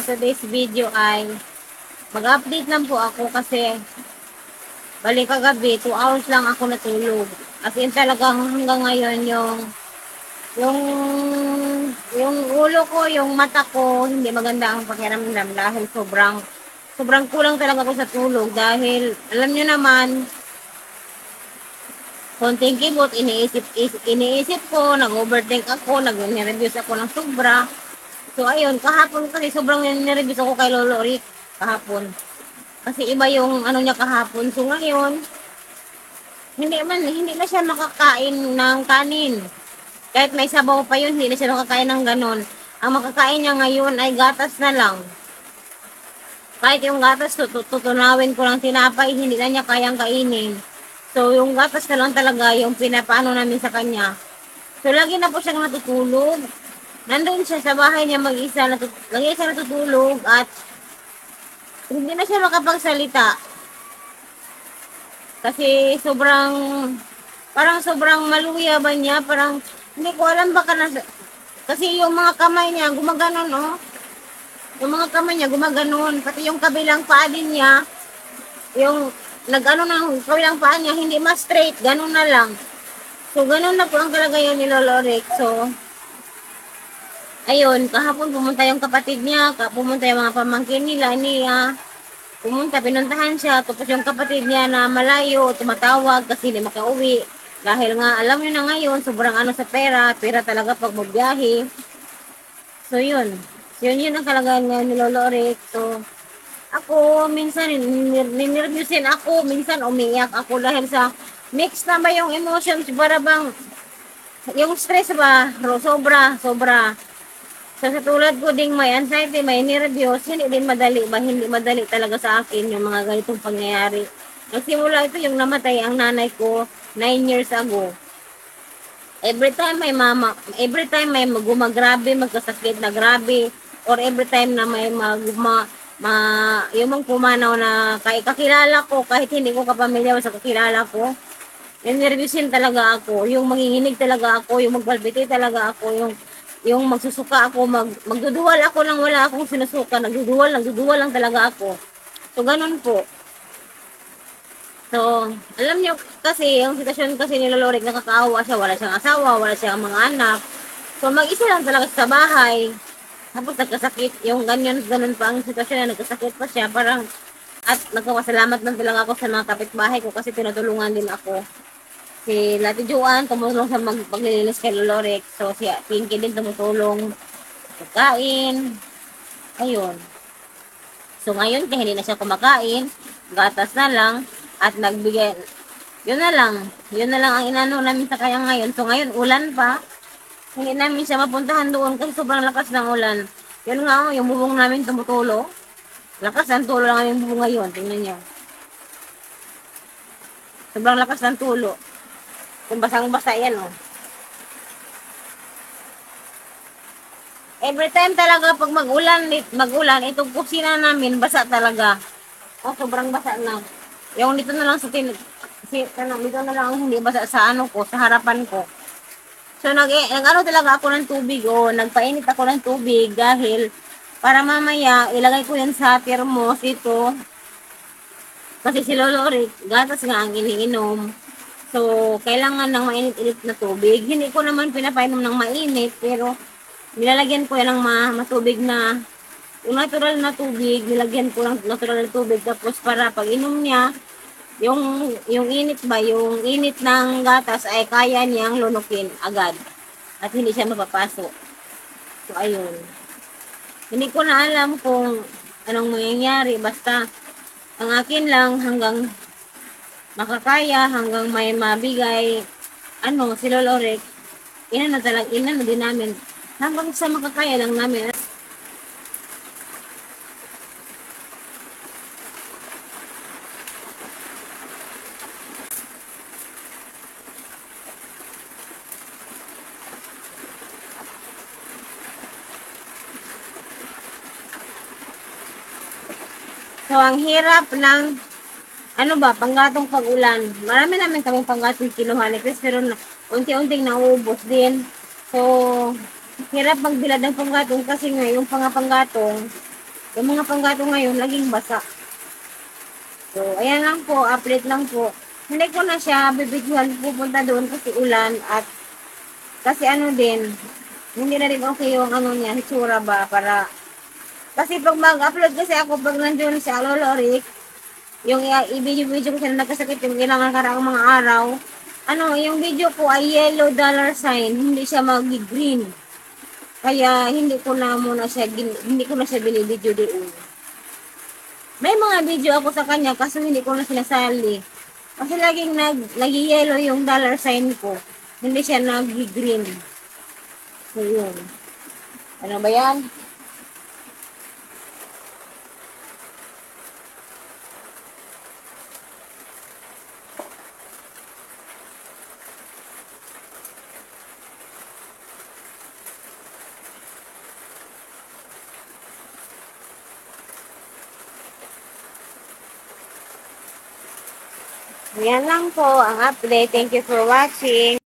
today's video ay mag-update lang po ako kasi balik kagabi, 2 hours lang ako natulog. As in talagang hanggang ngayon yung yung ulo ko, yung mata ko, hindi maganda ang pakiramdam dahil sobrang kulang talaga ako sa tulog dahil alam niyo naman, konting kibot, iniisip ko, nag-overthink ako, nag-reviews ako ng sobra. So, ayun, kahapon kasi sobrang nireviews ako kay Lolo Rick kahapon. Kasi iba yung ano niya kahapon. So, ngayon, hindi na siya makakain ng kanin. Kahit may sabaw pa yun, hindi na siya makakain ng ganon. Ang makakain niya ngayon ay gatas na lang. Kahit yung gatas, tutunawin ko ng tinapay, hindi na niya kayang kainin. So, yung gatas na lang talaga yung pinapaano namin sa kanya. So, lagi na po siyang natutulog. Nandun siya sa bahay niya mag-isa, lagi siya natutulog at hindi na siya makapagsalita. Kasi parang sobrang maluya ba niya, parang, hindi ko alam baka kasi yung mga kamay niya, gumaganon, oh. Yung mga kamay niya, gumaganon. Pati yung kabilang paa din niya, yung nag-ano ng kabilang paa niya, hindi mas straight, ganon na lang. So, ganon na po ang kalagayan ni Lolo Rick. So, ayun, kahapon pumunta yung kapatid niya, pumunta yung mga pamangkin niya, pumunta, pinuntahan siya, tapos yung kapatid niya na malayo, tumatawag kasi hindi makauwi. Dahil nga, alam niyo na ngayon, sobrang ano sa pera talaga pag magbiyahe. So, yun. Yun ang kalagayan ngayon ni Lolo Rick. So, ako, minsan, ninirvyusin ako, minsan umiiyak ako dahil sa mix na ba yung emotions, para bang, yung stress ba, sobra. So, sa tulad ko ding may anxiety, may nervyos, hindi madali talaga sa akin yung mga ganitong pangyayari. Nagsimula ito yung namatay ang nanay ko 9 years ago. Every time may gumagrabe, magkasakit na grabe, or every time na may yung mga pumanaw na kakilala ko, kahit hindi ko kapamilya sa kakilala ko, yung nervyusin talaga ako, yung manginginig talaga ako, yung magbalbiti talaga ako, yung magsusuka ako, magduduwal ako nang wala akong sinusuka, nagduduwal lang talaga ako. So, ganun po. So, alam niyo kasi, yung sitwasyon kasi ni Lolo Rick, nakakaawa siya, wala siyang asawa, wala siyang mga anak. So, mag-isa lang talaga sa bahay. Tapos nagkasakit, yung ganun pa ang sitwasyon na nagkasakit pa siya, parang, at nagpapasalamat lang talaga ako sa mga kapitbahay ko kasi tinutulungan din ako. Si Lati Joanne tumulong sa paglilinis kay Lolo Rick. So, si Pinky din tumutulong pagkain. Ayun. So, ngayon, kaya hindi na siya kumakain, gatas na lang, at nagbigay, yun na lang ang inano namin sa kanya ngayon. So, ngayon, ulan pa, hindi namin siya mapuntahan doon kasi sobrang lakas ng ulan. Yun nga, yung bubong namin tumutulo. Lakas ng tulo lang yung bubong ngayon, tingnan niyo. Sobrang lakas ng tulo. Kung basang-basa yan, oh. Every time talaga pag mag-ulan, itong kusina namin, basa talaga. Oh, sobrang basa na. Yung dito na lang dito na lang hindi basa sa ano ko, sa harapan ko. So, nag-ano talaga ako ng tubig, oh. Nagpainit ako ng tubig dahil para mamaya, ilagay ko yan sa thermos ito. Kasi si Lolo Rick, gatas nga ang iniinom. So, kailangan ng mainit-init na tubig. Hindi ko naman pinapainom ng mainit, pero nilalagyan ko yan ng matubig na, yung natural na tubig, nilagyan ko ng natural na tubig. Tapos para pag inom niya, yung init ng gatas ay kaya niyang lunukin agad. At hindi siya mapapasok. So, ayun. Hindi ko na alam kung anong mangyayari. Basta, ang akin lang hanggang makakaya, hanggang may mabigay, si Lolo Rick, inano din namin. Hanggang sa makakaya lang namin. So, ang hirap ng, panggatong pag-ulan. Marami namin kaming panggatong kinuha ni Chris, pero unti-unting nauubos din. So, hirap magbilad ng panggatong kasi nga yung panggatong, Yung mga panggatong ngayon, laging basa. So, ayan lang po, update lang po. Hindi ko na siya bibigyan pupunta doon kasi ulan at kasi ano din, hindi na rin okay yung ano niya, hitsura ba, para, kasi pag mag-upload kasi ako, pag nandiyon si Lolo Rick, yung i-video-video ko siya na nagkasakit yung ilang karaang mga araw, ano, yung video ko ay yellow dollar sign, hindi siya mag-green. Kaya hindi ko na muna siya, hindi ko na siya binibidyo doon. May mga video ako sa kanya kaso hindi ko na sinasali. Kasi lagi yellow yung dollar sign ko. Hindi siya nag-green. So, yun. Ano ba yan? Yan lang po ang update. Thank you for watching.